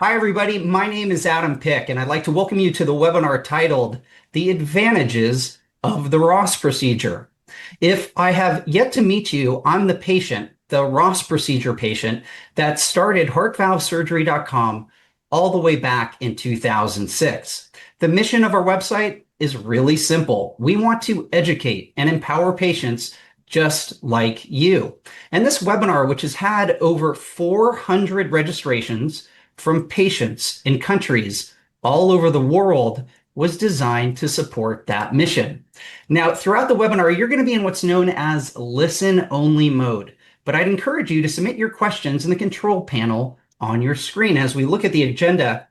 Hi, everybody. My name is Adam Pick, and I'd like to welcome you to the webinar titled The Advantages of the Ross Procedure. If I have yet to meet you, I'm the patient, the Ross Procedure patient that started HeartValveSurgery.com all the way back in 2006. The mission of our website is really simple. We want to educate and empower patients just like you. And this webinar, which has had over 400 registrations from patients in countries all over the world, was designed to support that mission. Now, throughout the webinar, you're going to be in what's known as listen-only mode, but I'd encourage you to submit your questions in the control panel on your screen. As we look at the agenda,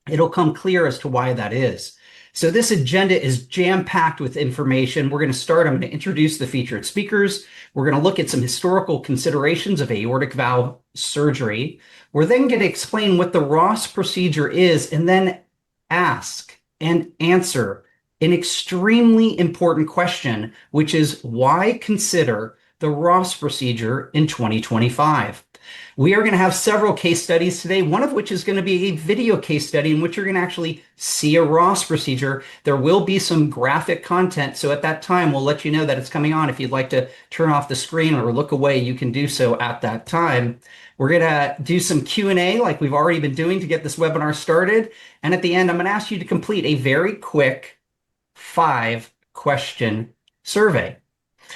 it'll come clear as to why that is. So this agenda is jam-packed with information. We're going to start. I'm going to introduce the featured speakers. We're going to look at some historical considerations of aortic valve surgery. We're then going to explain what the Ross procedure is and then ask and answer an extremely important question, which is why consider the Ross procedure in 2025? We are going to have several case studies today, one of which is going to be a video case study in which you're going to actually see a Ross procedure. There will be some graphic content, so at that time, we'll let you know that it's coming on. If you'd like to turn off the screen or look away, you can do so at that time. We're going to do some Q&A like we've already been doing to get this webinar started. And at the end, I'm going to ask you to complete a very quick 5-question survey.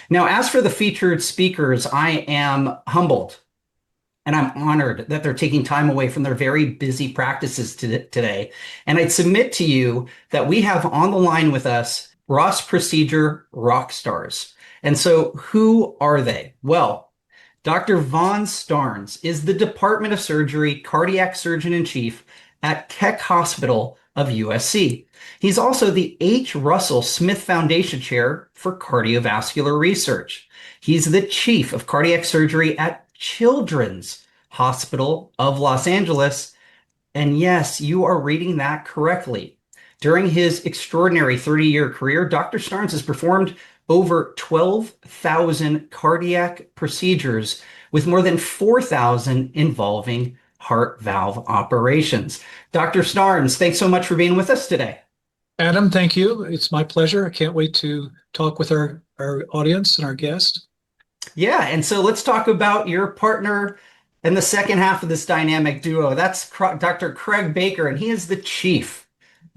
Now, as for the featured speakers, I am humbled and I'm honored that they're taking time away from their very busy practices today. And I'd submit to you that we have on the line with us Ross Procedure rock stars. And so who are they? Well, Dr. Von Starnes is the Department of Surgery Cardiac Surgeon-in-Chief at Keck Hospital of USC. He's also the H. Russell Smith Foundation Chair for Cardiovascular Research. He's the Chief of Cardiac Surgery at Children's Hospital of Los Angeles. And yes, you are reading that correctly. During his extraordinary 30-year career, Dr. Starnes has performed over 12,000 cardiac procedures with more than 4,000 involving heart valve operations. Dr. Starnes, thanks so much for being with us today. Adam, thank you. It's my pleasure. I can't wait to talk with our audience and our guest. Yeah, and so let's talk about your partner in the second half of this dynamic duo. That's Dr. Craig Baker, and he is the chief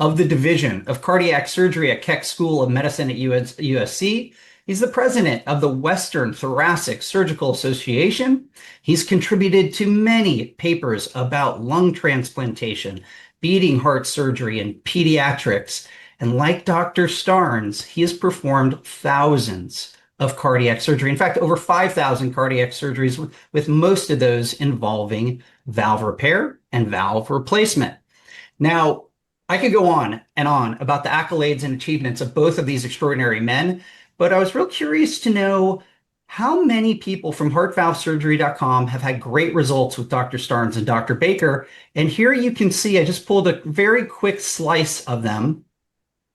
of the Division of Cardiac Surgery at Keck School of Medicine at USC. He's the president of the Western Thoracic Surgical Association. He's contributed to many papers about lung transplantation, beating heart surgery, and pediatrics. And like Dr. Starnes, he has performed thousands of cardiac surgery. In fact, over 5,000 cardiac surgeries, with most of those involving valve repair and valve replacement. Now, I could go on and on about the accolades and achievements of both of these extraordinary men, but I was real curious to know how many people from HeartValveSurgery.com have had great results with Dr. Starnes and Dr. Baker. And here you can see, I just pulled a very quick slice of them.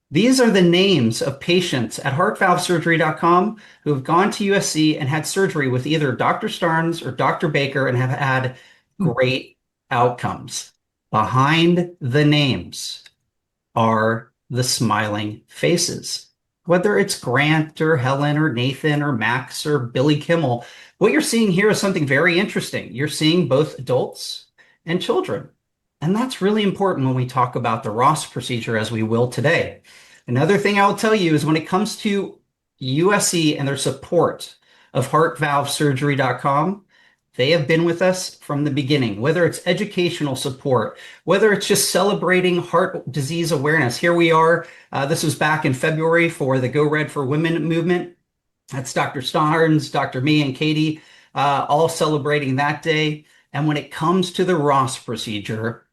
These are the names of patients at HeartValveSurgery.com who have gone to USC and had surgery with either Dr. Starnes or Dr. Baker and have had great outcomes. Behind the names are the smiling faces. Whether it's Grant or Helen or Nathan or Max or Billy Kimmel, what you're seeing here is something very interesting. You're seeing both adults and children. And that's really important when we talk about the Ross procedure, as we will today. Another thing I will tell you is when it comes to USC and their support of HeartValveSurgery.com, they have been with us from the beginning, whether it's educational support, whether it's just celebrating heart disease awareness. Here we are. This was back in February for the Go Red for Women movement. That's Dr. Starnes, Dr. Me, and Katie, all celebrating that day. And when it comes to the Ross procedure,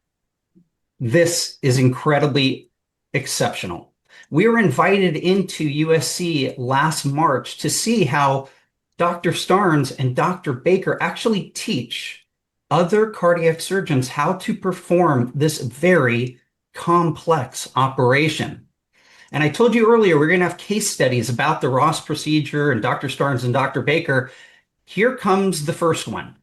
this is incredibly exceptional. We were invited into USC last March to see how Dr. Starnes and Dr. Baker actually teach other cardiac surgeons how to perform this very complex operation. And I told you earlier, we're going to have case studies about the Ross procedure and Dr. Starnes and Dr. Baker. Here comes the first one.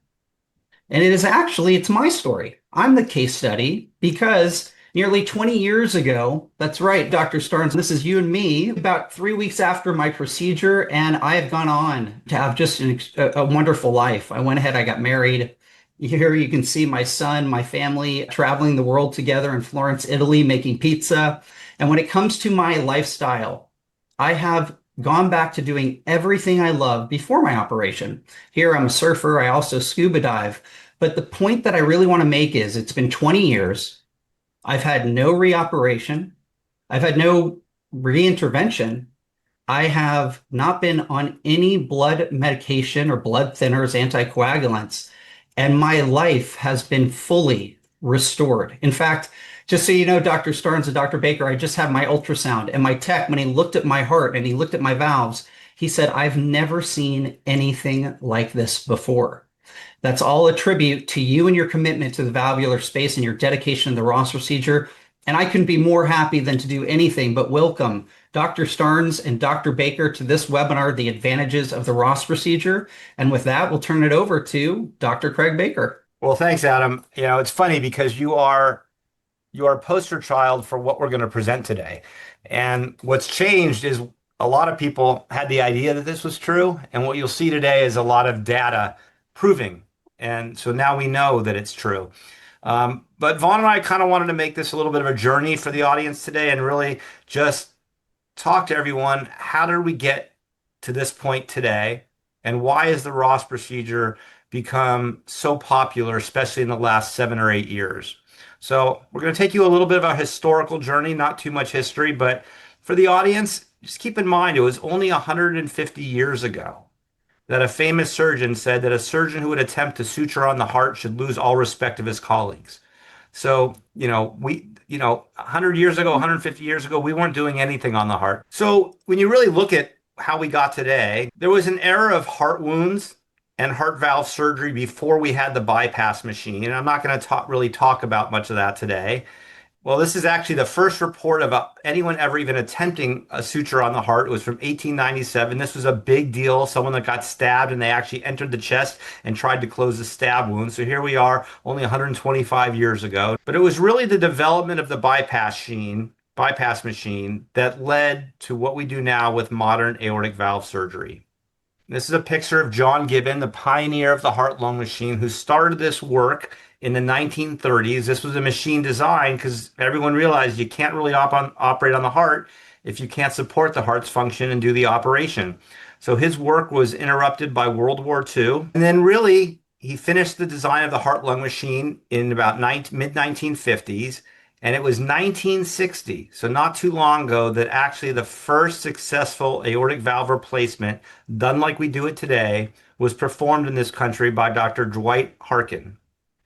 And it's my story. I'm the case study because nearly 20 years ago, that's right, Dr. Starnes, this is you and me, about 3 weeks after my procedure, and I have gone on to have just a wonderful life. I went ahead, I got married. Here you can see my son, my family traveling the world together in Florence, Italy, making pizza. And when it comes to my lifestyle, I have gone back to doing everything I loved before my operation. Here, I'm a surfer. I also scuba dive. But the point that I really want to make is it's been 20 years. I've had no reoperation. I've had no reintervention. I have not been on any blood medication or blood thinners, anticoagulants, and my life has been fully restored. In fact, just so you know, Dr. Starnes and Dr. Baker, I just had my ultrasound, and my tech, when he looked at my heart and he looked at my valves, he said, I've never seen anything like this before. That's all a tribute to you and your commitment to the valvular space and your dedication to the Ross procedure. And I couldn't be more happy than to do anything but welcome Dr. Starnes and Dr. Baker to this webinar, The Advantages of the Ross Procedure. And with that, we'll turn it over to Dr. Craig Baker. Well, thanks, Adam. It's funny because you are a poster child for what we're going to present today. And what's changed is a lot of people had the idea that this was true, and what you'll see today is a lot of data proving. And so now we know that it's true. But Vaughn and I kind of wanted to make this a little bit of a journey for the audience today and really just talk to everyone. How did we get to this point today? And why has the Ross procedure become so popular, especially in the last 7 or 8 years? So we're going to take you a little bit of a historical journey, not too much history, but for the audience, just keep in mind it was only 150 years ago that a famous surgeon said that a surgeon who would attempt to suture on the heart should lose all respect of his colleagues. So, 100 years ago, 150 years ago, we weren't doing anything on the heart. So when you really look at how we got today, there was an era of heart wounds and heart valve surgery before we had the bypass machine. And I'm not going to really talk about much of that today. Well, this is actually the first report of anyone ever even attempting a suture on the heart. It was from 1897. This was a big deal. Someone that got stabbed and they actually entered the chest and tried to close the stab wound. So here we are, only 125 years ago. But it was really the development of the bypass machine that led to what we do now with modern aortic valve surgery. This is a picture of John Gibbon, the pioneer of the heart-lung machine, who started this work in the 1930s. This was a machine designed because everyone realized you can't really operate on the heart if you can't support the heart's function and do the operation. So his work was interrupted by World War II. And then really, he finished the design of the heart-lung machine in about mid-1950s. And it was 1960, so not too long ago, that actually the first successful aortic valve replacement, done like we do it today, was performed in this country by Dr. Dwight Harkin.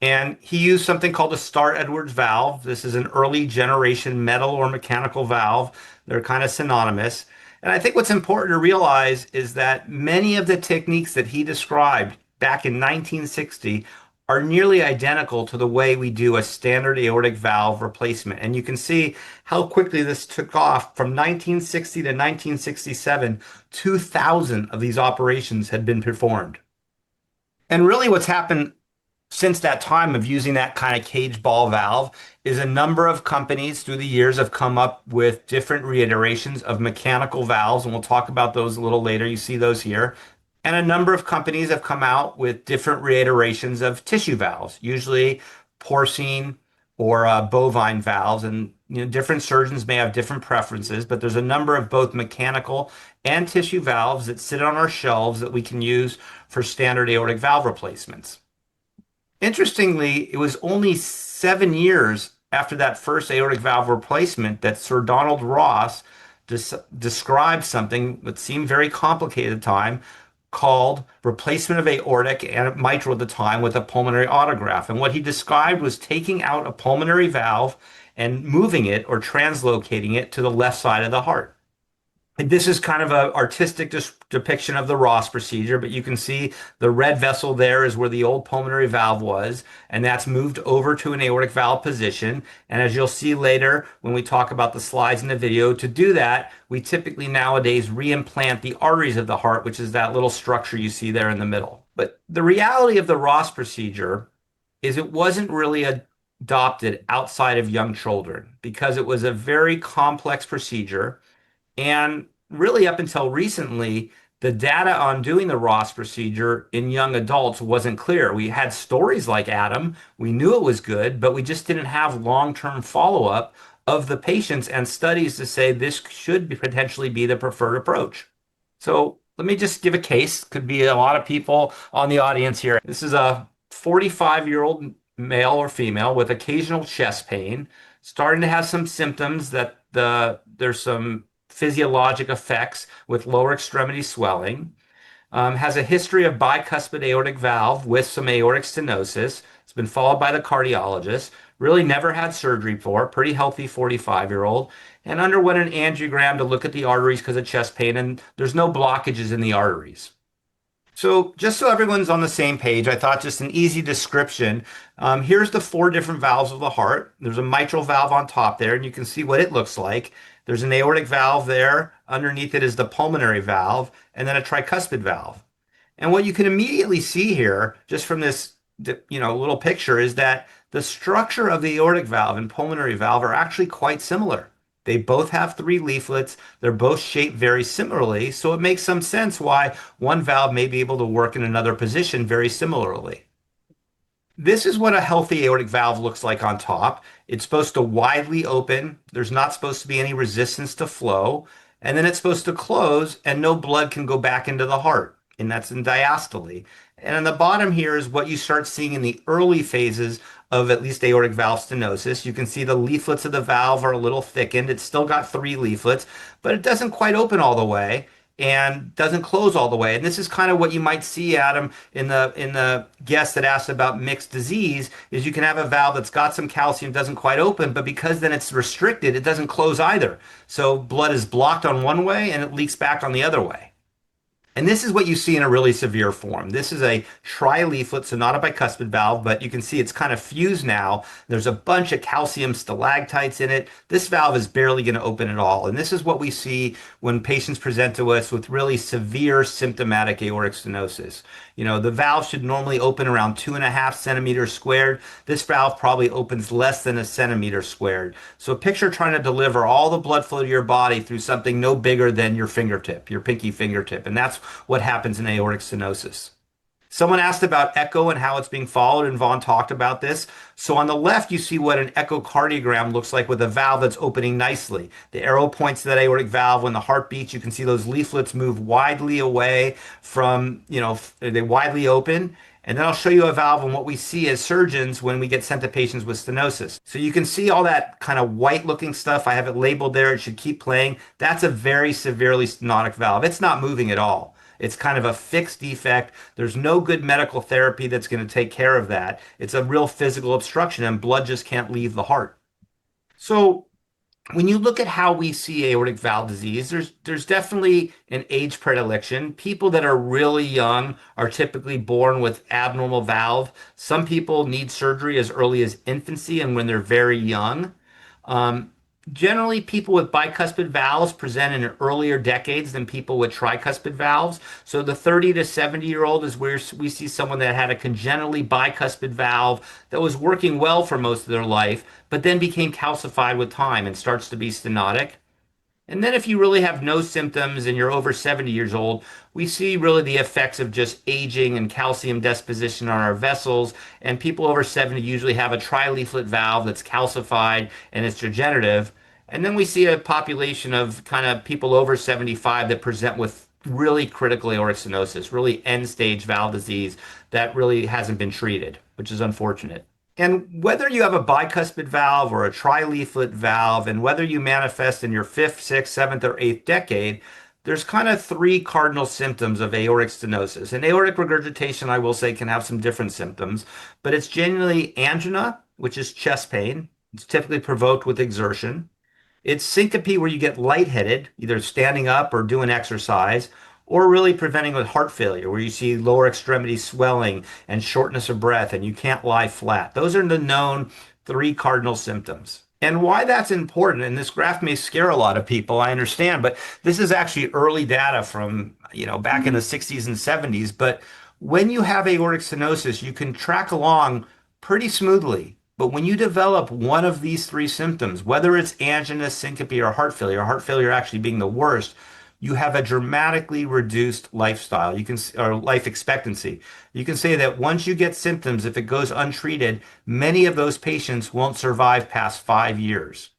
And he used something called a Starr-Edwards valve. This is an early generation metal or mechanical valve. They're kind of synonymous. And I think what's important to realize is that many of the techniques that he described back in 1960 are nearly identical to the way we do a standard aortic valve replacement. And you can see how quickly this took off from 1960 to 1967. 2,000 of these operations had been performed. And really what's happened since that time of using that kind of cage ball valve is a number of companies through the years have come up with different reiterations of mechanical valves, and we'll talk about those a little later. You see those here. And a number of companies have come out with different reiterations of tissue valves, usually porcine or bovine valves. And different surgeons may have different preferences, but there's a number of both mechanical and tissue valves that sit on our shelves that we can use for standard aortic valve replacements. Interestingly, it was only 7 years after that first aortic valve replacement that Sir Donald Ross described something that seemed very complicated at the time, called replacement of aortic and mitral at the time with a pulmonary autograft. And what he described was taking out a pulmonary valve and moving it or translocating it to the left side of the heart. And this is kind of an artistic depiction of the Ross procedure, but you can see the red vessel there is where the old pulmonary valve was, and that's moved over to an aortic valve position. And as you'll see later when we talk about the slides in the video, to do that, we typically nowadays reimplant the arteries of the heart, which is that little structure you see there in the middle. But the reality of the Ross procedure is it wasn't really adopted outside of young children because it was a very complex procedure. And really, up until recently, the data on doing the Ross procedure in young adults wasn't clear. We had stories like Adam, we knew it was good, but we just didn't have long-term follow-up of the patients and studies to say this should potentially be the preferred approach. So let me just give a case. Could be a lot of people on the audience here. This is a 45-year-old male or female with occasional chest pain, starting to have some symptoms that there's some physiologic effects with lower extremity swelling. Has a history of bicuspid aortic valve with some aortic stenosis. It's been followed by the cardiologist. Really never had surgery for. Pretty healthy 45-year-old. And underwent an angiogram to look at the arteries because of chest pain, and there's no blockages in the arteries. So just so everyone's on the same page, I thought just an easy description. Here's the four different valves of the heart. There's a mitral valve on top there, and you can see what it looks like. There's an aortic valve there. Underneath it is the pulmonary valve, and then a tricuspid valve. And what you can immediately see here, just from this, little picture, is that the structure of the aortic valve and pulmonary valve are actually quite similar. They both have three leaflets. They're both shaped very similarly, so it makes some sense why one valve may be able to work in another position very similarly. This is what a healthy aortic valve looks like on top. It's supposed to widely open. There's not supposed to be any resistance to flow. And then it's supposed to close and no blood can go back into the heart. And that's in diastole. And on the bottom here is what you start seeing in the early phases of at least aortic valve stenosis. You can see the leaflets of the valve are a little thickened. It's still got three leaflets, but it doesn't quite open all the way and doesn't close all the way. And this is kind of what you might see, Adam, in the guest that asked about mixed disease, is you can have a valve that's got some calcium, doesn't quite open, but because then it's restricted, it doesn't close either. So blood is blocked on one way and it leaks back on the other way. And this is what you see in a really severe form. This is a tri-leaflet, so not a bicuspid valve, but you can see it's kind of fused now. There's a bunch of calcium stalactites in it. This valve is barely going to open at all. And this is what we see when patients present to us with really severe symptomatic aortic stenosis. The valve should normally open around 2.5 centimeters squared. This valve probably opens less than a centimeter squared. So picture trying to deliver all the blood flow to your body through something no bigger than your fingertip, your pinky fingertip. And that's what happens in aortic stenosis. Someone asked about echo and how it's being followed, and Vaughn talked about this. So on the left, you see what an echocardiogram looks like with a valve that's opening nicely. The arrow points to that aortic valve. When the heart beats, you can see those leaflets move widely away from, they widely open. And then I'll show you a valve and what we see as surgeons when we get sent to patients with stenosis. So you can see all that kind of white looking stuff. I have it labeled there. It should keep playing. That's a very severely stenotic valve. It's not moving at all. It's kind of a fixed defect. There's no good medical therapy that's going to take care of that. It's a real physical obstruction and blood just can't leave the heart. So when you look at how we see aortic valve disease, there's definitely an age predilection. People that are really young are typically born with abnormal valve. Some people need surgery as early as infancy and when they're very young. Um, Generally, people with bicuspid valves present in earlier decades than people with tricuspid valves. So the 30 to 70-year-old is where we see someone that had a congenitally bicuspid valve that was working well for most of their life, but then became calcified with time and starts to be stenotic. And then if you really have no symptoms and you're over 70 years old, we see really the effects of just aging and calcium deposition on our vessels. And people over 70 usually have a tri-leaflet valve that's calcified and it's degenerative. And then we see a population of kind of people over 75 that present with really critical aortic stenosis, really end-stage valve disease that really hasn't been treated, which is unfortunate. And whether you have a bicuspid valve or a tri-leaflet valve, and whether you manifest in your fifth, sixth, seventh, or eighth decade, there's kind of three cardinal symptoms of aortic stenosis. And aortic regurgitation, I will say, can have some different symptoms, but it's generally angina, which is chest pain. It's typically provoked with exertion. It's syncope, where you get lightheaded, either standing up or doing exercise, or really preventing with heart failure, where you see lower extremity swelling and shortness of breath, and you can't lie flat. Those are the known three cardinal symptoms. And why that's important, and this graph may scare a lot of people, I understand, but this is actually early data from, back in the 60s and 70s. But when you have aortic stenosis, you can track along pretty smoothly. But when you develop one of these three symptoms, whether it's angina, syncope, or heart failure actually being the worst, you have a dramatically reduced lifestyle. You can, or life expectancy. You can say that once you get symptoms, if it goes untreated, many of those patients won't survive past 5 years.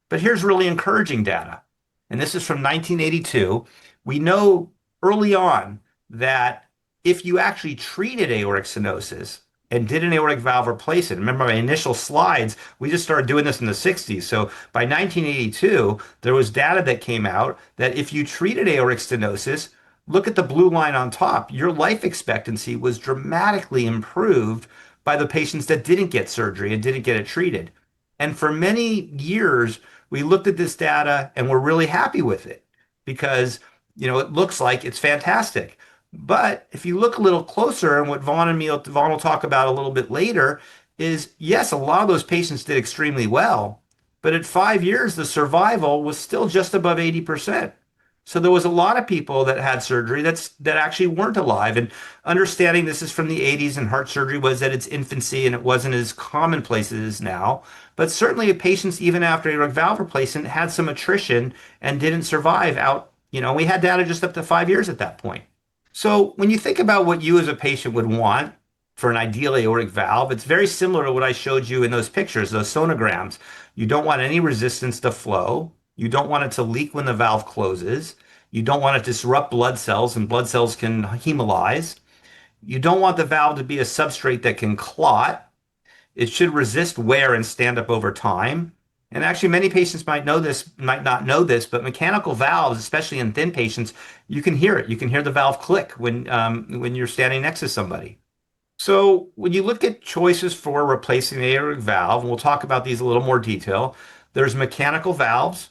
But here's really encouraging data. And this is from 1982. We know early on that if you actually treated aortic stenosis and did an aortic valve replacement, remember my initial slides, we just started doing this in the 60s. So by 1982, there was data that came out that if you treated aortic stenosis, look at the blue line on top, your life expectancy was dramatically improved by the patients that didn't get surgery and didn't get it treated. And for many years, we looked at this data and we're really happy with it because, it looks like it's fantastic. But if you look a little closer, and what Vaughn will talk about a little bit later, is yes, a lot of those patients did extremely well, but at 5 years, the survival was still just above 80%. So there was a lot of people that had surgery that actually weren't alive. And understanding this is from the 80s and heart surgery was at its infancy and it wasn't as commonplace as it is now. But certainly patients, even after aortic valve replacement, had some attrition and didn't survive out. We had data just up to 5 years at that point. So when you think about what you as a patient would want for an ideal aortic valve, it's very similar to what I showed you in those pictures, those sonograms. You don't want any resistance to flow. You don't want it to leak when the valve closes. You don't want to disrupt blood cells, and blood cells can hemolyze. You don't want the valve to be a substrate that can clot. It should resist wear and stand up over time. And actually, many patients might not know this, but mechanical valves, especially in thin patients, you can hear it. You can hear the valve click when you're standing next to somebody. So when you look at choices for replacing the aortic valve, and we'll talk about these a little more detail, there's mechanical valves,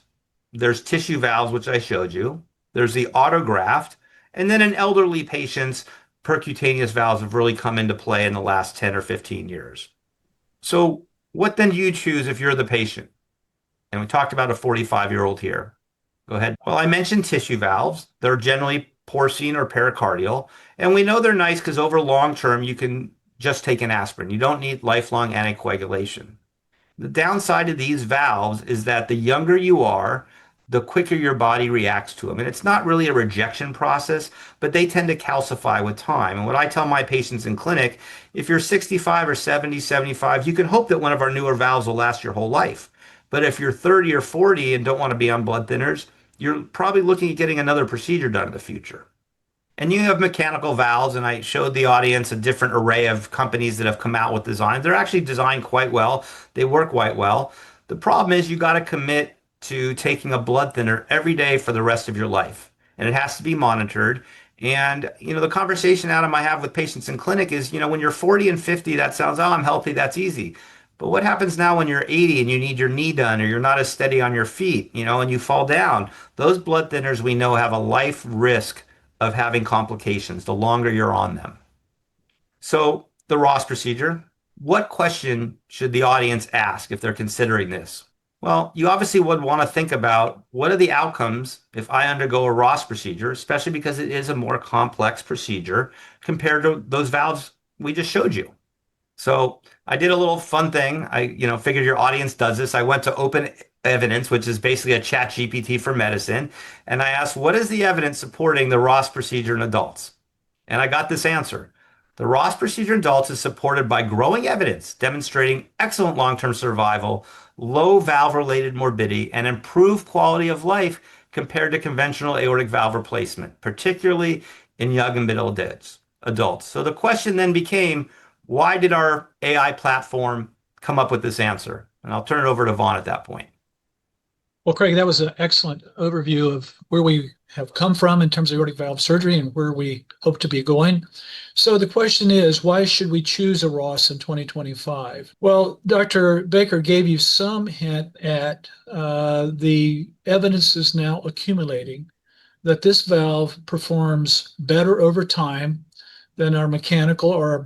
there's tissue valves, which I showed you, there's the autograft, and then in elderly patients, percutaneous valves have really come into play in the last 10 or 15 years. So what then do you choose if you're the patient? And we talked about a 45-year-old here. Go ahead. Well, I mentioned tissue valves. They're generally porcine or pericardial. And we know they're nice because over long term, you can just take an aspirin. You don't need lifelong anticoagulation. The downside of these valves is that the younger you are, the quicker your body reacts to them. And it's not really a rejection process, but they tend to calcify with time. And what I tell my patients in clinic, if you're 65 or 70, 75, you can hope that one of our newer valves will last your whole life. But if you're 30 or 40 and don't want to be on blood thinners, you're probably looking at getting another procedure done in the future. And you have mechanical valves, and I showed the audience a different array of companies that have come out with designs. They're actually designed quite well. They work quite well. The problem is you got to commit to taking a blood thinner every day for the rest of your life, and it has to be monitored. And, the conversation, Adam, I have with patients in clinic is, when you're 40 and 50, that sounds, oh, I'm healthy, that's easy. But what happens now when you're 80 and you need your knee done or you're not as steady on your feet, and you fall down? Those blood thinners we know have a life risk of having complications the longer you're on them. So the Ross procedure, what question should the audience ask if they're considering this? Well, you obviously would want to think about what are the outcomes if I undergo a Ross procedure, especially because it is a more complex procedure compared to those valves we just showed you. So I did a little fun thing. I, figured your audience does this. I went to Open Evidence, which is basically a chat GPT for medicine. And I asked, what is the evidence supporting the Ross procedure in adults? And I got this answer. The Ross procedure in adults is supported by growing evidence demonstrating excellent long-term survival, low valve-related morbidity, and improved quality of life compared to conventional aortic valve replacement, particularly in young and middle adults. So the question then became, why did our AI platform come up with this answer? And I'll turn it over to Vaughn at that point. Well, Craig, that was an excellent overview of where we have come from in terms of aortic valve surgery and where we hope to be going. So the question is, why should we choose a Ross in 2025? Well, Dr. Baker gave you some hint at the evidence is now accumulating that this valve performs better over time than our mechanical or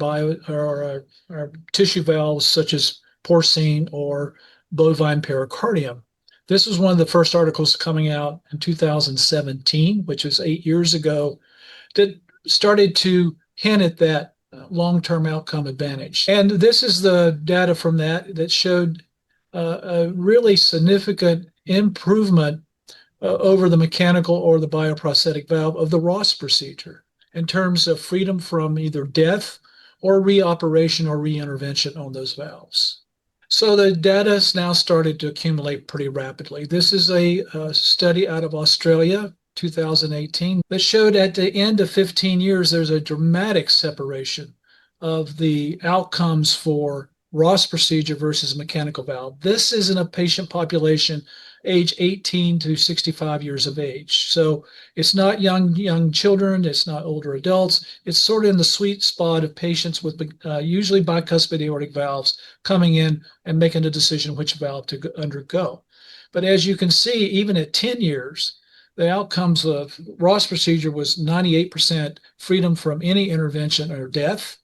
our tissue valves such as porcine or bovine pericardium. This was one of the first articles coming out in 2017, which was 8 years ago, that started to hint at that long-term outcome advantage. And this is the data from that showed a really significant improvement over the mechanical or the bioprosthetic valve of the Ross procedure in terms of freedom from either death or reoperation or reintervention on those valves. So the data has now started to accumulate pretty rapidly. This is a study out of Australia, 2018, that showed at the end of 15 years, there's a dramatic separation of the outcomes for Ross procedure versus mechanical valve. This is in a patient population age 18 to 65 years of age. So it's not young children, it's not older adults. It's sort of in the sweet spot of patients with usually bicuspid aortic valves coming in and making a decision which valve to undergo. But as you can see, even at 10 years, the outcomes of Ross procedure was 98% freedom from any intervention or death.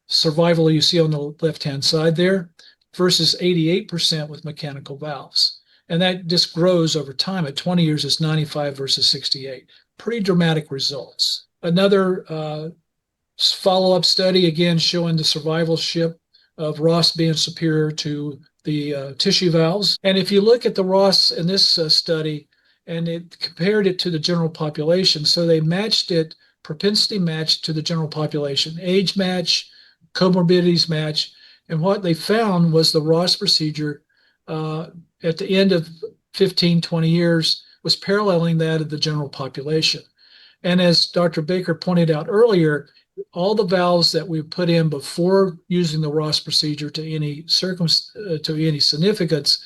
Survival you see on the left-hand side there versus 88% with mechanical valves. And that just grows over time. At 20 years, it's 95 versus 68. Pretty dramatic results. Another follow-up study, again, showing the survivalship of Ross being superior to the tissue valves. And if you look at the Ross in this study, and it compared it to the general population, so they matched it, propensity matched to the general population, age match, comorbidities match. And what they found was the Ross procedure at the end of 15, 20 years was paralleling that of the general population. And as Dr. Baker pointed out earlier, all the valves that we put in before using the Ross procedure to any significance,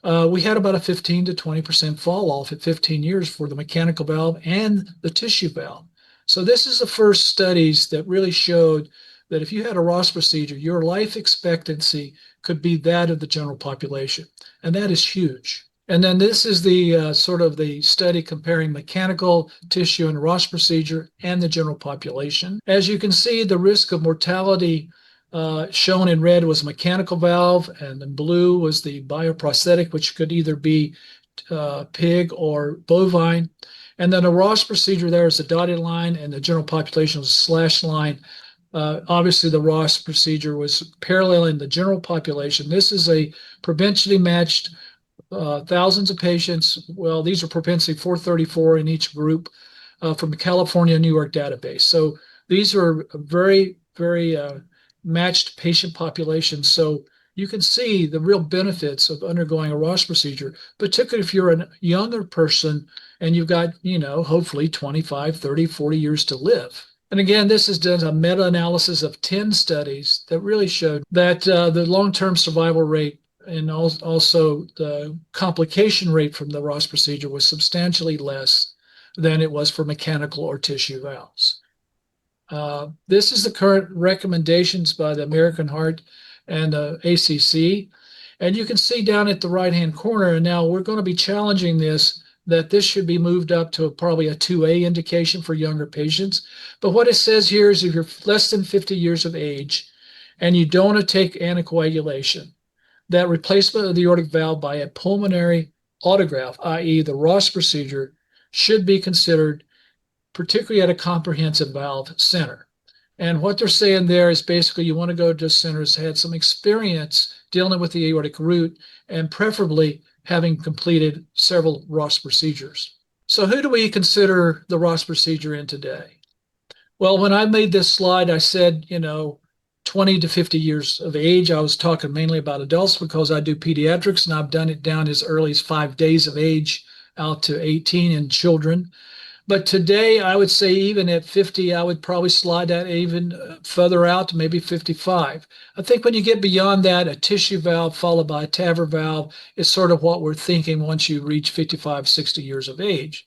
we had about a 15 to 20% fall off at 15 years for the mechanical valve and the tissue valve. So this is the first studies that really showed that if you had a Ross procedure, your life expectancy could be that of the general population. And that is huge. And then this is the sort of the study comparing mechanical tissue and Ross procedure and the general population. As you can see, the risk of mortality shown in red was mechanical valve, and in blue was the bioprosthetic, which could either be pig or bovine. And then a Ross procedure there is a dotted line, and the general population was a slash line. Obviously, the Ross procedure was paralleling the general population. This is a propensity matched thousands of patients. Well, these are propensity 434 in each group from the California, New York database. So these are very, very matched patient populations. So you can see the real benefits of undergoing a Ross procedure, particularly if you're a younger person and you've got, hopefully 25, 30, 40 years to live. And again, this is done a meta-analysis of 10 studies that really showed that the long-term survival rate and also the complication rate from the Ross procedure was substantially less than it was for mechanical or tissue valves. This is the current recommendations by the American Heart and ACC. And you can see down at the right-hand corner, and now we're going to be challenging this, that this should be moved up to probably a 2A indication for younger patients. But what it says here is if you're less than 50 years of age and you don't want to take anticoagulation, that replacement of the aortic valve by a pulmonary autograft, i.e. the Ross procedure, should be considered, particularly at a comprehensive valve center. And what they're saying there is basically you want to go to centers that had some experience dealing with the aortic root and preferably having completed several Ross procedures. So who do we consider the Ross procedure in today? Well, when I made this slide, I said, 20 to 50 years of age. I was talking mainly about adults because I do pediatrics, and I've done it down as early as 5 days of age out to 18 in children. But today, I would say even at 50, I would probably slide that even further out to maybe 55. I think when you get beyond that, a tissue valve followed by a TAVR valve is sort of what we're thinking once you reach 55, 60 years of age.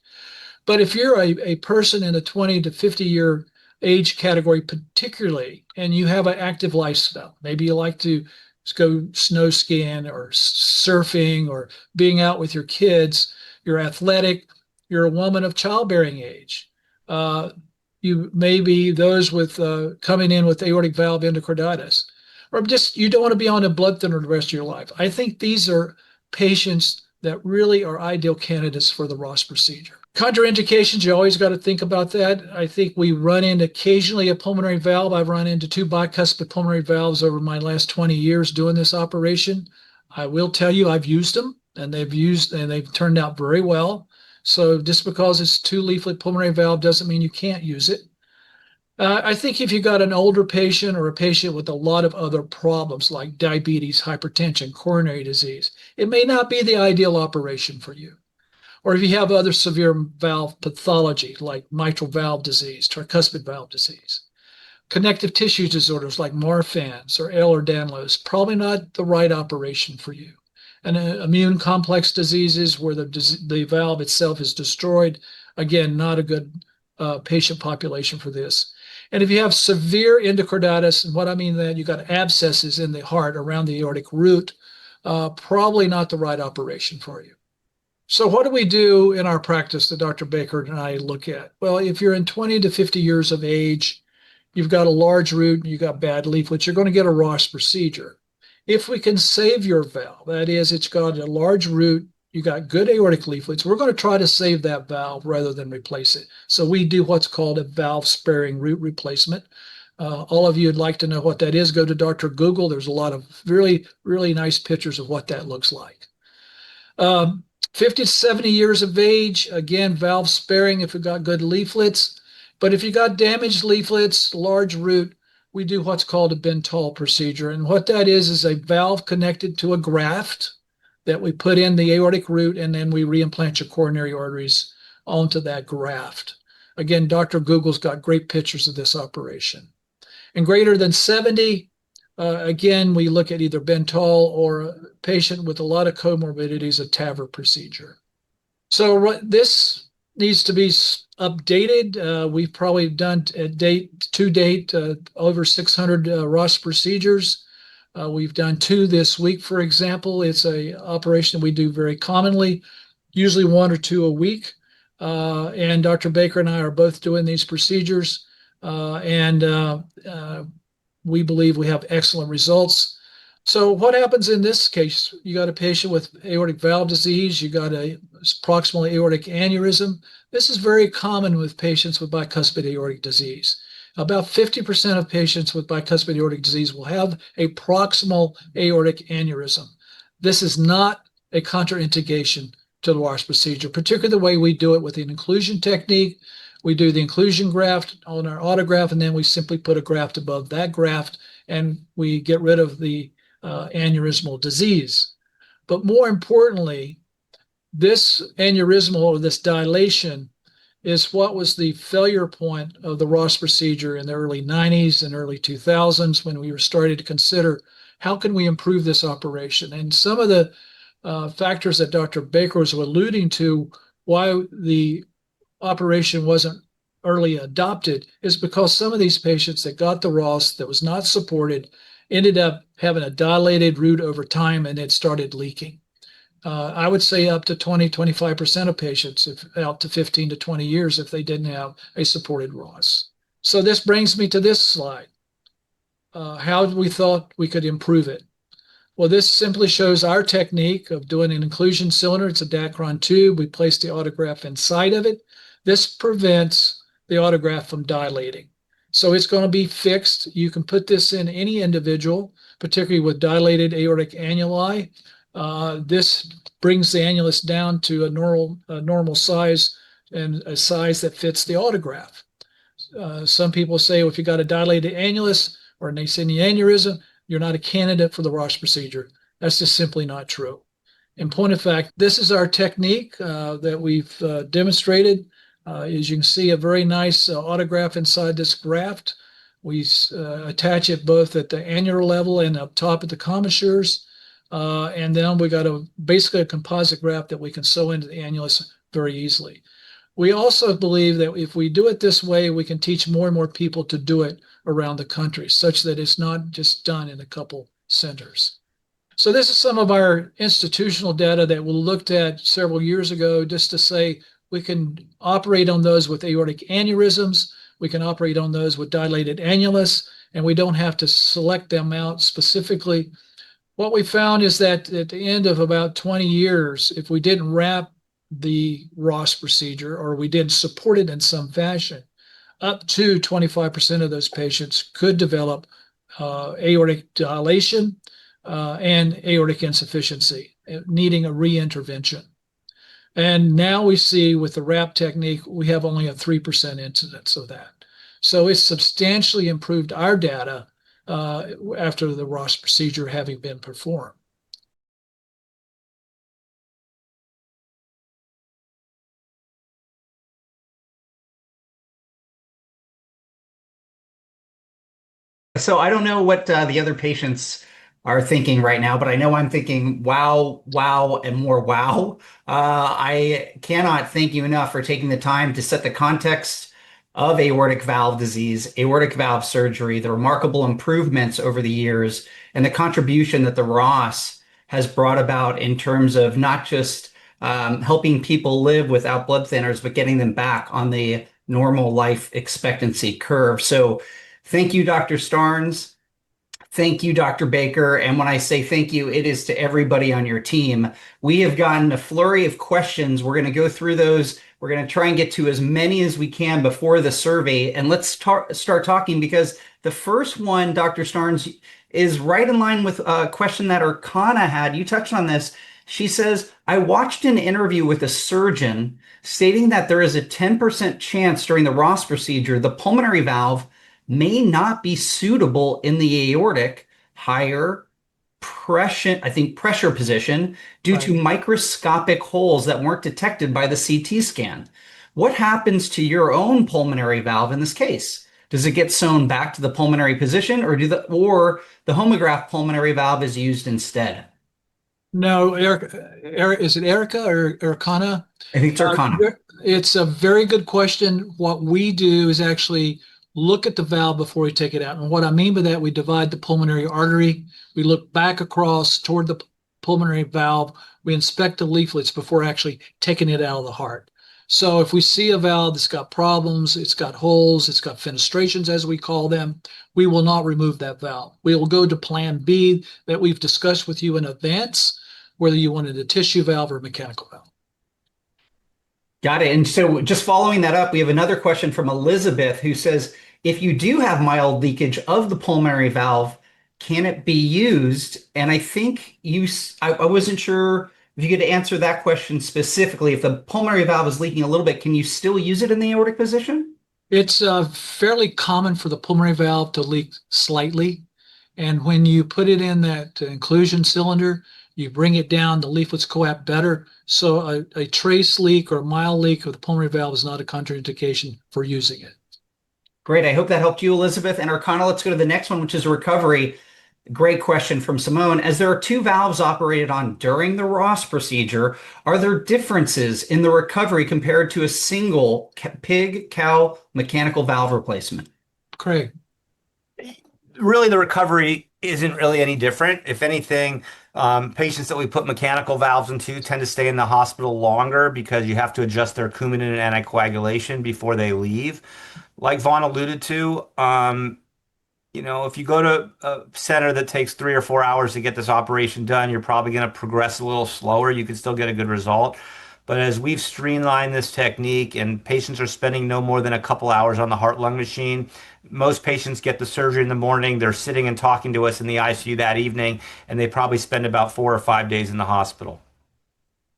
But if you're a person in the 20 to 50 year age category particularly, and you have an active lifestyle, maybe you like to go snow skiing or surfing or being out with your kids, you're athletic, you're a woman of childbearing age. You may be those with coming in with aortic valve endocarditis, or just you don't want to be on a blood thinner the rest of your life. I think these are patients that really are ideal candidates for the Ross procedure. Contraindications, you always got to think about that. I think we run into occasionally a pulmonary valve. I've run into 2 bicuspid pulmonary valves over my last 20 years doing this operation. I will tell you, I've used them and they've turned out very well. So just because it's 2 leaflet pulmonary valve doesn't mean you can't use it. I think if you got an older patient or a patient with a lot of other problems like diabetes, hypertension, coronary disease, it may not be the ideal operation for you. Or if you have other severe valve pathology like mitral valve disease, tricuspid valve disease, connective tissue disorders like Marfan's or Ehlers-Danlos, probably not the right operation for you. And immune complex diseases where the valve itself is destroyed, again, not a good patient population for this. And if you have severe endocarditis, and what I mean that you got abscesses in the heart around the aortic root, probably not the right operation for you. So what do we do in our practice that Dr. Baker and I look at? Well, if you're in 20 to 50 years of age, you've got a large root and you've got bad leaflets, you're going to get a Ross procedure. If we can save your valve, that is, it's got a large root, you got good aortic leaflets, we're going to try to save that valve rather than replace it. So we do what's called a valve sparing root replacement. All of you would like to know what that is, go to Dr. Google. There's a lot of really, really nice pictures of what that looks like. 50 to 70 years of age, again, valve sparing if you've got good leaflets. But if you got damaged leaflets, large root, we do what's called a Bentall procedure. And what that is a valve connected to a graft that we put in the aortic root, and then we reimplant your coronary arteries onto that graft. Again, Dr. Google's got great pictures of this operation. And greater than 70, again, we look at either Bentall or a patient with a lot of comorbidities, a TAVR procedure. So this needs to be updated. We've probably done to date over 600 Ross procedures. We've done 2 this week, for example. It's an operation that we do very commonly, usually 1 or 2 a week. And Dr. Baker and I are both doing these procedures. We believe we have excellent results. So what happens in this case? You got a patient with aortic valve disease, you got a proximal aortic aneurysm. This is very common with patients with bicuspid aortic disease. About 50% of patients with bicuspid aortic disease will have a proximal aortic aneurysm. This is not a contraindication to the Ross procedure, particularly the way we do it with an inclusion technique. We do the inclusion graft on our autograft, and then we simply put a graft above that graft, and we get rid of the aneurysmal disease. But more importantly, this aneurysmal or this dilation is what was the failure point of the Ross procedure in the early 90s and early 2000s when we were starting to consider how can we improve this operation. And some of the factors that Dr. Baker was alluding to why the operation wasn't early adopted is because some of these patients that got the Ross that was not supported ended up having a dilated root over time and it started leaking. I would say up to 20-25% of patients, out to 15 to 20 years if they didn't have a supported Ross. So this brings me to this slide. How we thought we could improve it. Well, this simply shows our technique of doing an inclusion cylinder. It's a Dacron tube. We place the autograft inside of it. This prevents the autograft from dilating. So it's going to be fixed. You can put this in any individual, particularly with dilated aortic annuli. This brings the annulus down to a normal size and a size that fits the autograft. Some people say, well, if you got a dilated annulus or an ascending aneurysm, you're not a candidate for the Ross procedure. That's just simply not true. In point of fact, this is our technique that we've demonstrated. As you can see, a very nice autograft inside this graft. We attach it both at the annular level and up top at the commissures. And then we got basically a composite graft that we can sew into the annulus very easily. We also believe that if we do it this way, we can teach more and more people to do it around the country, such that it's not just done in a couple centers. So this is some of our institutional data that we looked at several years ago, just to say we can operate on those with aortic aneurysms, we can operate on those with dilated annulus, and we don't have to select them out specifically. What we found is that at the end of about 20 years, if we didn't wrap the Ross procedure or we didn't support it in some fashion, up to 25% of those patients could develop aortic dilation and aortic insufficiency, needing a reintervention. And now we see with the wrap technique, we have only a 3% incidence of that. So it's substantially improved our data after the Ross procedure having been performed. So I don't know what the other patients are thinking right now, but I know I'm thinking wow, wow, and more wow. I cannot thank you enough for taking the time to set the context of aortic valve disease, aortic valve surgery, the remarkable improvements over the years, and the contribution that the Ross has brought about in terms of not just helping people live without blood thinners, but getting them back on the normal life expectancy curve. So thank you, Dr. Starnes. Thank you, Dr. Baker. And when I say thank you, it is to everybody on your team. We have gotten a flurry of questions. We're going to go through those. We're going to try and get to as many as we can before the survey. And let's start talking, because the first one, Dr. Starnes, is right in line with a question that Arcana had. You touched on this. She says, I watched an interview with a surgeon stating that there is a 10% chance during the Ross procedure the pulmonary valve may not be suitable in the aortic higher pressure, I think pressure position, due to microscopic holes that weren't detected by the CT scan. What happens to your own pulmonary valve in this case? Does it get sewn back to the pulmonary position, or the homograph pulmonary valve is used instead? No, Eric, is it Erica or Ericana? I think it's Arcana. It's a very good question. What we do is actually look at the valve before we take it out. And what I mean by that, we divide the pulmonary artery. We look back across toward the pulmonary valve. We inspect the leaflets before actually taking it out of the heart. So if we see a valve that's got problems, it's got holes, it's got fenestrations, as we call them, we will not remove that valve. We will go to plan B that we've discussed with you in advance, whether you wanted a tissue valve or mechanical valve. Got it. And so just following that up, we have another question from Elizabeth, who says, if you do have mild leakage of the pulmonary valve, can it be used? And I think I wasn't sure if you could answer that question specifically. If the pulmonary valve is leaking a little bit, can you still use it in the aortic position? It's fairly common for the pulmonary valve to leak slightly. And when you put it in that inclusion cylinder, you bring it down, the leaflets coapt better. So a trace leak or a mild leak of the pulmonary valve is not a contraindication for using it. Great. I hope that helped you, Elizabeth. And Arcana, let's go to the next one, which is recovery. Great question from Simone. As there are two valves operated on during the Ross procedure, are there differences in the recovery compared to a single pig-cow mechanical valve replacement? Craig. Really, the recovery isn't really any different. If anything, patients that we put mechanical valves into tend to stay in the hospital longer because you have to adjust their Coumadin and anticoagulation before they leave. Like Vaughn alluded to, if you go to a center that takes 3 or 4 hours to get this operation done, you're probably going to progress a little slower. You can still get a good result. But as we've streamlined this technique and patients are spending no more than a couple hours on the heart-lung machine, most patients get the surgery in the morning. They're sitting and talking to us in the ICU that evening, and they probably spend about 4 or 5 days in the hospital.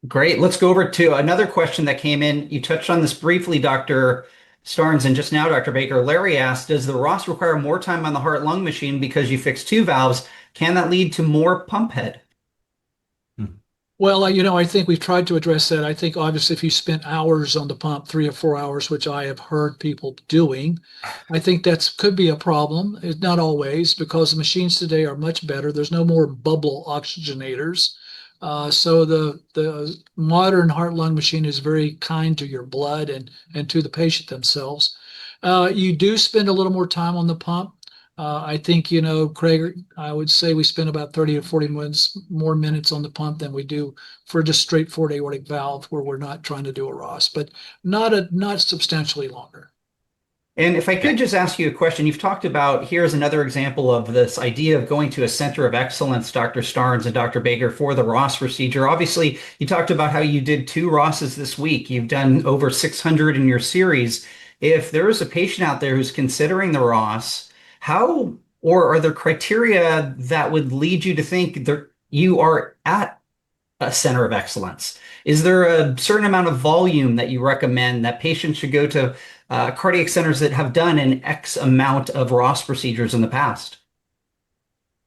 Great. Let's go over to another question that came in. You touched on this briefly, Dr. Starnes, and just now, Dr. Baker. Larry asked, does the Ross require more time on the heart-lung machine because you fixed two valves? Can that lead to more pump head? Well, I think we've tried to address that. I think obviously if you spent hours on the pump, 3 or 4 hours, which I have heard people doing, I think that could be a problem. It's not always, because the machines today are much better. There's no more bubble oxygenators. So the modern heart-lung machine is very kind to your blood and to the patient themselves. You do spend a little more time on the pump. I think, Craig, I would say we spend about 30 to 40 more minutes on the pump than we do for just straightforward aortic valve where we're not trying to do a Ross, but not substantially longer. And if I Yeah. could just ask you a question, you've talked about here's another example of this idea of going to a center of excellence, Dr. Starnes and Dr. Baker, for the Ross procedure. Obviously, you talked about how you did 2 Rosses this week. You've done over 600 in your series. If there is a patient out there who's considering the Ross, how or are there criteria that would lead you to think that you are at a center of excellence? Is there a certain amount of volume that you recommend that patients should go to cardiac centers that have done an X amount of Ross procedures in the past?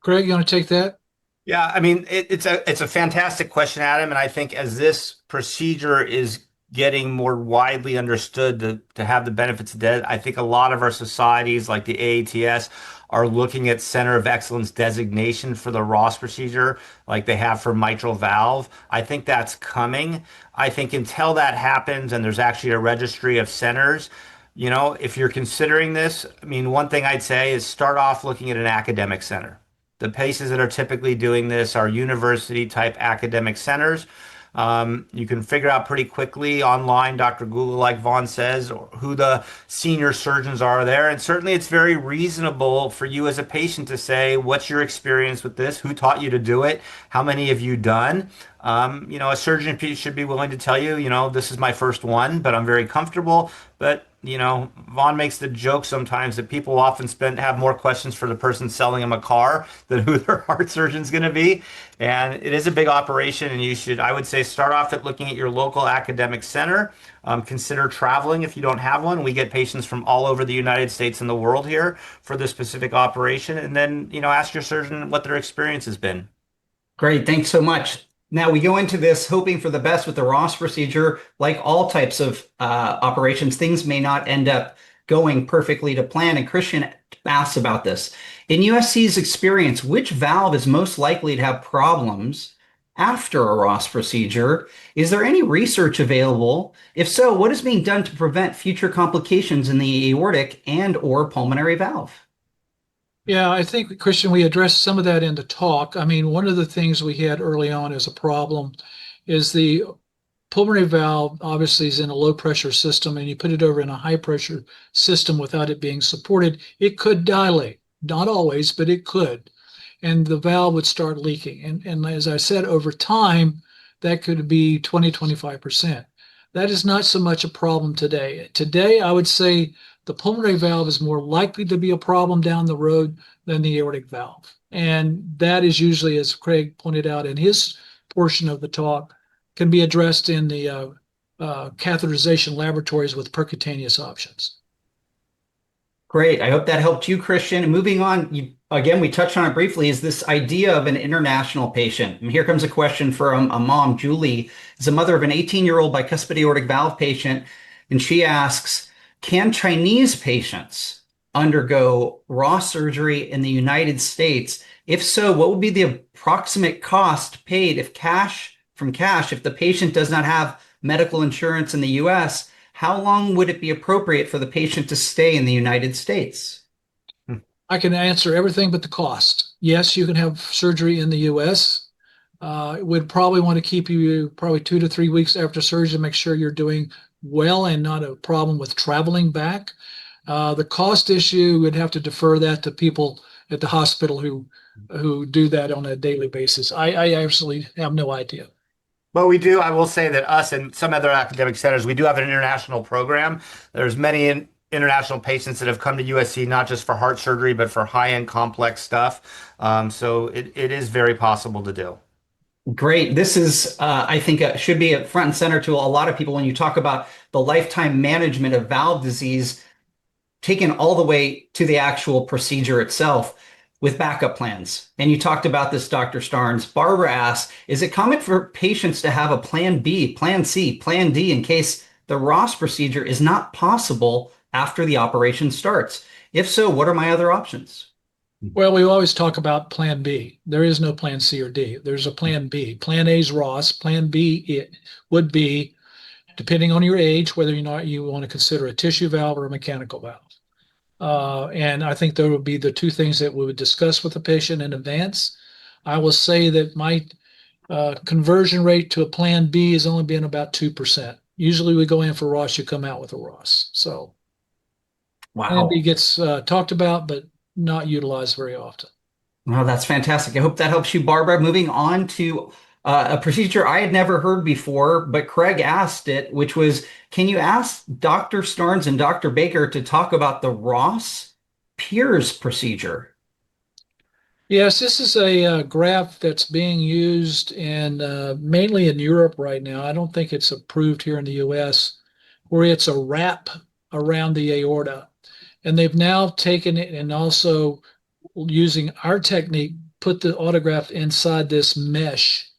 Craig, you want to take that? Yeah, I mean, it's a fantastic question, Adam, and I think as this procedure is getting more widely understood to have the benefits of that, I think a lot of our societies, like the AATS, are looking at Center of Excellence designation for the Ross procedure, like they have for mitral valve. I think that's coming. I think until that happens, and there's actually a registry of centers, if you're considering this, I mean, one thing I'd say is start off looking at an academic center. The places that are typically doing this are university type academic centers. You can figure out pretty quickly online, Dr. Google, like Vaughn says, who the senior surgeons are there. And certainly it's very reasonable for you as a patient to say, what's your experience with this? Who taught you to do it? How many have you done? A surgeon should be willing to tell you, this is my first one, but I'm very comfortable. But Vaughn makes the joke sometimes that people often have more questions for the person selling them a car than who their heart surgeon's going to be. And it is a big operation, and I would say, start off at looking at your local academic center. Consider traveling if you don't have one. We get patients from all over the United States and the world here for this specific operation. And then, ask your surgeon what their experience has been. Great, thanks so much. Now we go into this hoping for the best with the Ross procedure. Like all types of operations, things may not end up going perfectly to plan. And Christian asks about this. In USC's experience, which valve is most likely to have problems after a Ross procedure? Is there any research available? If so, what is being done to prevent future complications in the aortic and or pulmonary valve? Yeah, I think, Christian, we addressed some of that in the talk. I mean, one of the things we had early on as a problem is the pulmonary valve obviously is in a low pressure system, and you put it over in a high pressure system without it being supported, it could dilate. Not always, but it could. And the valve would start leaking. And as I said, over time, that could be 20, 25%. That is not so much a problem today. Today, I would say the pulmonary valve is more likely to be a problem down the road than the aortic valve. And that is usually, as Craig pointed out in his portion of the talk, can be addressed in the catheterization laboratories with percutaneous options. Great. I hope that helped you, Christian. And moving on, again, we touched on it briefly, is this idea of an international patient. And here comes a question from a mom. Julie is a mother of an 18-year-old bicuspid aortic valve patient, and she asks, can Chinese patients undergo Ross surgery in the United States? If so, what would be the approximate cost paid if if the patient does not have medical insurance in the US? How long would it be appropriate for the patient to stay in the United States? I can answer everything but the cost. Yes, you can have surgery in the US. We'd probably want to keep you probably 2 to 3 weeks after surgery to make sure you're doing well and not a problem with traveling back. The cost issue, we'd have to defer that to people at the hospital who do that on a daily basis. I absolutely have no idea. But we do, I will say that us and some other academic centers, we do have an international program. There's many international patients that have come to USC, not just for heart surgery, but for high-end complex stuff. So it is very possible to do. Great. This is, I think, should be at front and center to a lot of people when you talk about the lifetime management of valve disease, taken all the way to the actual procedure itself with backup plans. And you talked about this, Dr. Starnes. Barbara asks, is it common for patients to have a plan B, plan C, plan D in case the Ross procedure is not possible after the operation starts? If so, what are my other options? Well, we always talk about plan B. There is no plan C or D. There's a plan B. Plan A is Ross. Plan B it would be, depending on your age, whether or not you want to consider a tissue valve or a mechanical valve. And I think those would be the two things that we would discuss with the patient in advance. I will say that my conversion rate to a plan B has only been about 2%. Usually we go in for Ross, you come out with a Ross. So And it Wow. gets talked about, but not utilized very often. Well, that's fantastic. I hope that helps you, Barbara. Moving on to a procedure I had never heard before, but Craig asked it, which was, can you ask Dr. Starnes and Dr. Baker to talk about the Ross Piers procedure? Yes, this is a graft that's being used in mainly in Europe right now. I don't think it's approved here in the US, where it's a wrap around the aorta. And they've now taken it and also using our technique, put the autograft inside this mesh.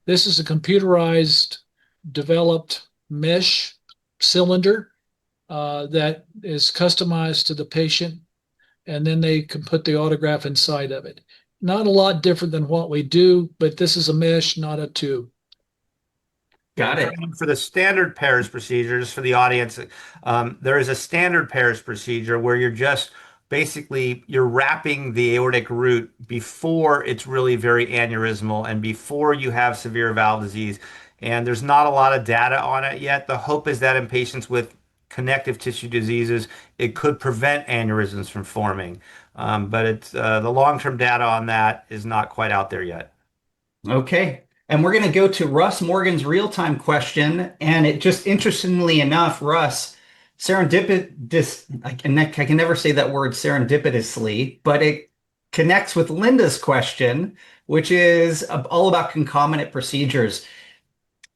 This is a computerized developed mesh cylinder that is customized to the patient, and then they can put the autograft inside of it. Not a lot different than what we do, but this is a mesh, not a tube. Yeah, Got it. for the standard pairs procedures for the audience, there is a standard pairs procedure where you're just basically you're wrapping the aortic root before it's really very aneurysmal and before you have severe valve disease. And there's not a lot of data on it yet. The hope is that in patients with connective tissue diseases, it could prevent aneurysms from forming. But it's the long-term data on that is not quite out there yet. Okay. And we're going to go to Russ Morgan's real-time question. And it just interestingly enough, Russ, I can never say that word serendipitously, but it connects with Linda's question, which is all about concomitant procedures.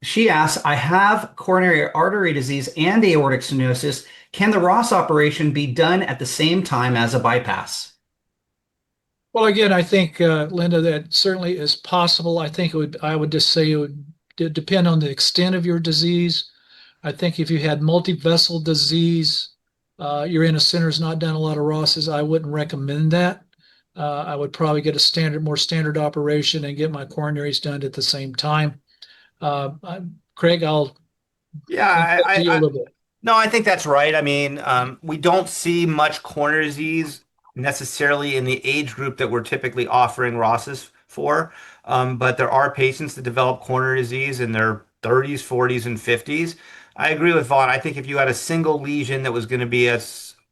She asks, I have coronary artery disease and aortic stenosis. Can the Ross operation be done at the same time as a bypass? Well, again, I think, Linda, that certainly is possible. I think I would just say it would depend on the extent of your disease. I think if you had multi-vessel disease, you're in a center who's not done a lot of Rosses, I wouldn't recommend that. I would probably get a more standard operation and get my coronaries done at the same time. Craig, I'll Yeah, leave that to you a little bit. no, I think that's right. I mean, we don't see much corner disease necessarily in the age group that we're typically offering Rosses for. But there are patients that develop corner disease in their 30s, 40s, and 50s. I agree with Vaughn. I think if you had a single lesion that was going to be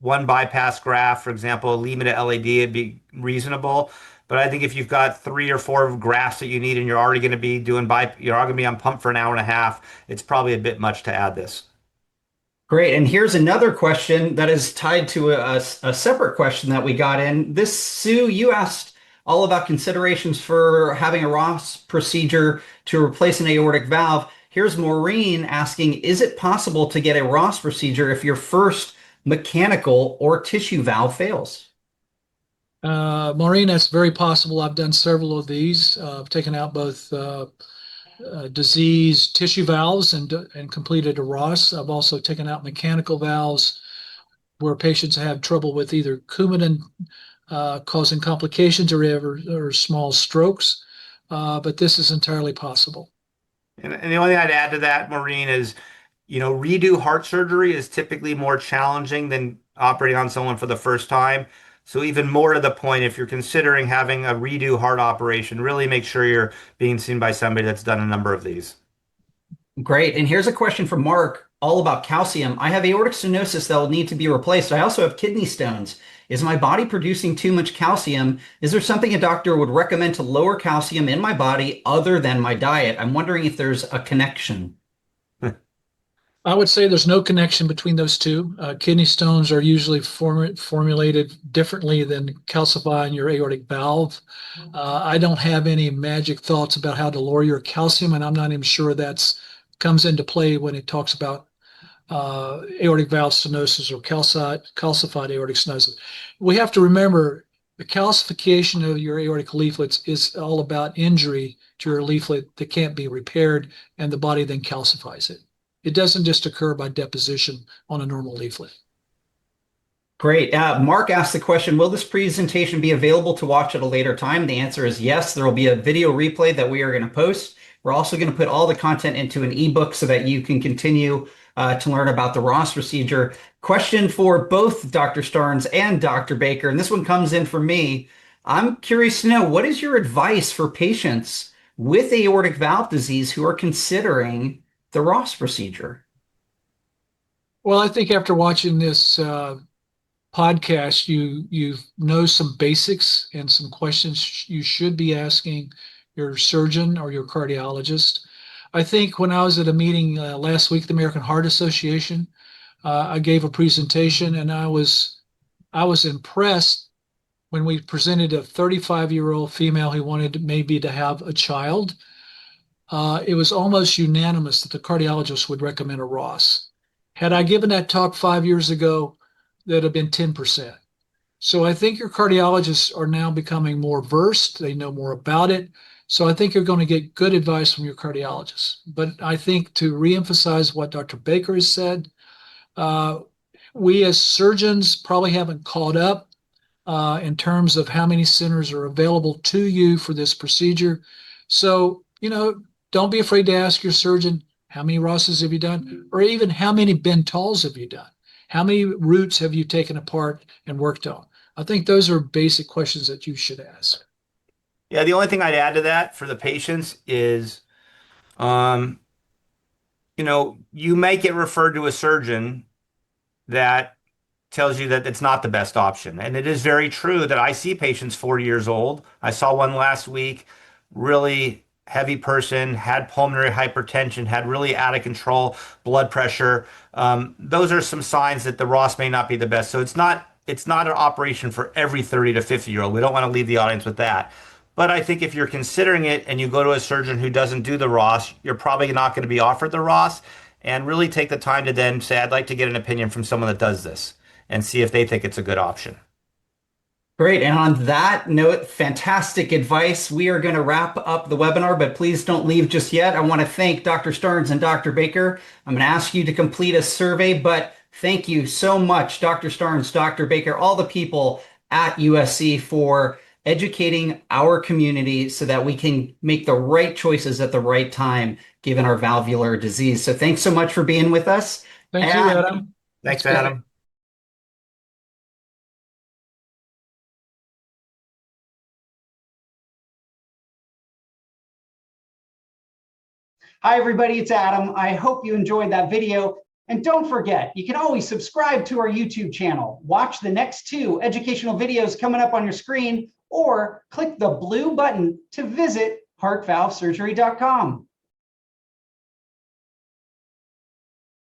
one bypass graft, for example, a limited LAD, it'd be reasonable. But I think if you've got three or four grafts that you need and you're already going to be you're already going to be on pump for an hour and a half, it's probably a bit much to add this. Great. And here's another question that is tied to a separate question that we got in. This, Sue, you asked all about considerations for having a Ross procedure to replace an aortic valve. Here's Maureen asking, is it possible to get a Ross procedure if your first mechanical or tissue valve fails? Maureen, that's very possible. I've done several of these. I've taken out both disease tissue valves and completed a Ross. I've also taken out mechanical valves where patients have trouble with either Coumadin causing complications or small strokes. But this is entirely possible. And the only thing I'd add to that, Maureen, is, redo heart surgery is typically more challenging than operating on someone for the first time. So even more to the point, if you're considering having a redo heart operation, really make sure you're being seen by somebody that's done a number of these. Great. And here's a question from Mark, all about calcium. I have aortic stenosis that will need to be replaced. I also have kidney stones. Is my body producing too much calcium? Is there something a doctor would recommend to lower calcium in my body other than my diet? I'm wondering if there's a connection. I would say there's no connection between those two. Kidney stones are usually formulated differently than calcifying your aortic valve. I don't have any magic thoughts about how to lower your calcium, and I'm not even sure that's comes into play when it talks about aortic valve stenosis or calcified aortic stenosis. We have to remember the calcification of your aortic leaflets is all about injury to your leaflet that can't be repaired, and the body then calcifies it. It doesn't just occur by deposition on a normal leaflet. Great. Mark asked the question, will this presentation be available to watch at a later time? The answer is yes. There will be a video replay that we are going to post. We're also going to put all the content into an ebook so that you can continue to learn about the Ross procedure. Question for both Dr. Starnes and Dr. Baker, and this one comes in for me. I'm curious to know, what is your advice for patients with aortic valve disease who are considering the Ross procedure? Well, I think after watching this podcast, you know some basics and some questions you should be asking your surgeon or your cardiologist. I think when I was at a meeting last week, the American Heart Association, I gave a presentation, and I was impressed when we presented a 35-year-old female who wanted maybe to have a child. It was almost unanimous that the cardiologist would recommend a Ross. Had I given that talk 5 years ago, that'd have been 10%. So I think your cardiologists are now becoming more versed. They know more about it. So I think you're going to get good advice from your cardiologist. But I think to reemphasize what Dr. Baker has said, uh, we as surgeons probably haven't caught up in terms of how many centers are available to you for this procedure. So, don't be afraid to ask your surgeon, how many Rosses have you done? Or even how many Bentals have you done? How many roots have you taken apart and worked on? I think those are basic questions that you should ask. Yeah, the only thing I'd add to that for the patients is, um, you may get referred to a surgeon that tells you that it's not the best option. And it is very true that I see patients 40 years old. I saw one last week, really heavy person, had pulmonary hypertension, had really out of control blood pressure. Those are some signs that the Ross may not be the best. So it's not an operation for every 30 to 50-year-old. We don't want to leave the audience with that. But I think if you're considering it and you go to a surgeon who doesn't do the Ross, you're probably not going to be offered the Ross. And really take the time to then say, I'd like to get an opinion from someone that does this and see if they think it's a good option. Great. And on that note, fantastic advice. We are going to wrap up the webinar, but please don't leave just yet. I want to thank Dr. Starnes and Dr. Baker. I'm going to ask you to complete a survey, but thank you so much, Dr. Starnes, Dr. Baker, all the people at USC for educating our community so that we can make the right choices at the right time, given our valvular disease. So thanks so much for being with us. Thank you, Adam. Thanks, Adam. Hi, everybody, it's Adam. I hope you enjoyed that video. And don't forget, you can always subscribe to our YouTube channel, watch the next 2 educational videos coming up on your screen, or click the blue button to visit HeartValveSurgery.com.